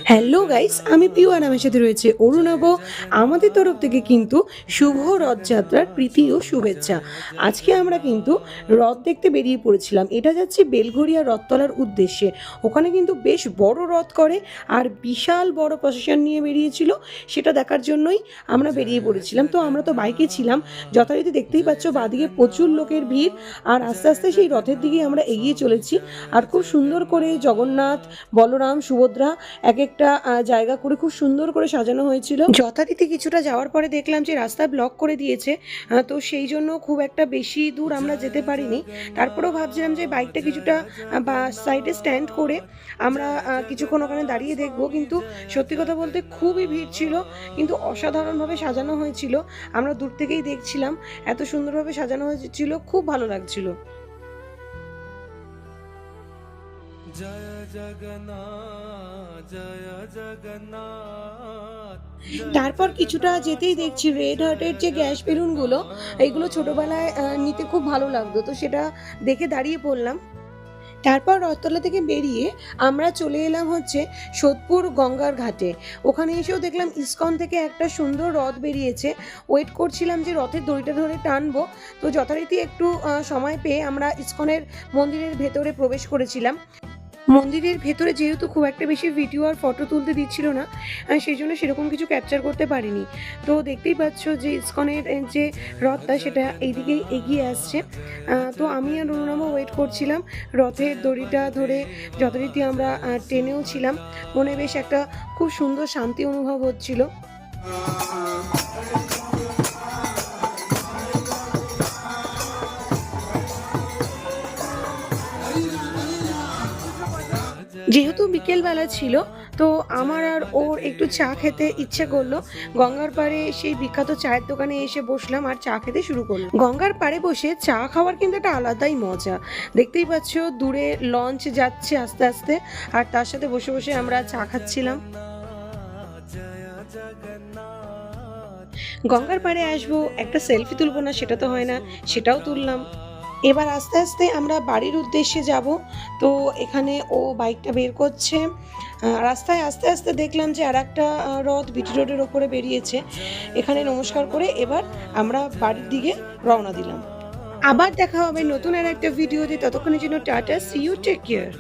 Hello guys, আমি পিউ আর আমার সাথে রয়েছে অরুণাভ। আমাদের তরফ থেকে কিন্তু শুভ রথযাত্রার প্রীতি ও শুভেচ্ছা। আজকে আমরা কিন্তু রথ দেখতে বেরিয়ে পড়েছিলাম। এটা যাচ্ছে বেলঘরিয়া রথতলার উদ্দেশ্যে। ওখানে কিন্তু বেশ বড় রথ করে আর বিশাল বড় প্রসেশন নিয়ে বেরিয়েছিল, সেটা দেখার জন্যই আমরা বেরিয়ে পড়েছিলাম। তো আমরা তো বাইকে ছিলাম, যথারীতি দেখতেই পাচ্ছ বাদিকে প্রচুর লোকের ভিড়, আর আস্তে আস্তে সেই রথের দিকে আমরা এগিয়ে চলেছি। আর খুব সুন্দর করে জগন্নাথ, বলরাম, সুভদ্রা এক একটা জায়গা করে খুব সুন্দর করে সাজানো হয়েছিল। যথারীতি কিছুটা যাওয়ার পরে দেখলাম যে রাস্তা ব্লক করে দিয়েছে, তো সেই জন্য খুব একটা বেশি দূর আমরা যেতে পারিনি। তারপরেও ভাবছিলাম যে বাইকটা কিছুটা বা সাইডে স্ট্যান্ড করে আমরা কিছুক্ষণ ওখানে দাঁড়িয়ে দেখবো, কিন্তু সত্যি কথা বলতে খুবই ভিড় ছিল, কিন্তু অসাধারণভাবে সাজানো হয়েছিল। আমরা দূর থেকেই দেখছিলাম, এত সুন্দরভাবে সাজানো হয়েছিল, খুব ভালো লাগছিল। জয় জগন্নাথ, জয় জগন্নাথ। তারপর কিছুটা যেতেই দেখছি রেড হার্টের যে গ্যাস বেলুনগুলো, এইগুলো ছোটবেলায় নিতে খুব ভালো লাগতো, তো সেটা দেখে দাঁড়িয়ে পড়লাম। তারপর রথতলা থেকে বেরিয়ে আমরা চলে এলাম হচ্ছে সোদপুর গঙ্গার ঘাটে। ওখানে এসেও দেখলাম ইসকন থেকে একটা সুন্দর রথ বেরিয়েছে। ওয়েট করছিলাম যে রথের দড়িটা ধরে টানবো, তো যথারীতি একটু সময় পেয়ে আমরা ইসকনের মন্দিরের ভেতরে প্রবেশ করেছিলাম। মন্দিরের ভেতরে যেহেতু খুব একটা বেশি ভিডিও আর ফটো তুলতে দিচ্ছিল না, সেই জন্য সেরকম কিছু ক্যাপচার করতে পারিনি। তো দেখতেই পাচ্ছ যে ইসকনের যে রথটা সেটা এইদিকেই এগিয়ে আসছে। তো আমি আর অরুণামও ওয়েট করছিলাম, রথের দড়িটা ধরে যথারীতি আমরা টেনেও ছিলাম। মনে বেশ একটা খুব সুন্দর শান্তি অনুভব হচ্ছিল। যেহেতু বিকেলবেলা ছিল, তো আমার আর ওর একটু চা খেতে ইচ্ছে করলো। গঙ্গার পাড়ে সেই বিখ্যাত চায়ের দোকানে এসে বসলাম আর চা খেতে শুরু করলাম। গঙ্গার পাড়ে বসে চা খাওয়ার কিন্তু একটা আলাদাই মজা। দেখতেই পাচ্ছ দূরে লঞ্চ যাচ্ছে আস্তে আস্তে, আর তার সাথে বসে বসে আমরা চা খাচ্ছিলাম। গঙ্গার পাড়ে আসবো, একটা সেলফি তুলবো না সেটা তো হয় না, সেটাও তুললাম। এবার আস্তে আস্তে আমরা বাড়ির উদ্দেশ্যে যাব। তো এখানে ও বাইকটা বের করছে। রাস্তায় আস্তে আস্তে দেখলাম যে আর একটা রথ বিটি রোডের ওপরে বেরিয়েছে। এখানে নমস্কার করে এবার আমরা বাড়ির দিকে রওনা দিলাম। আবার দেখা হবে নতুন আর একটা ভিডিওতে, ততক্ষণের জন্য tata, see you, take care.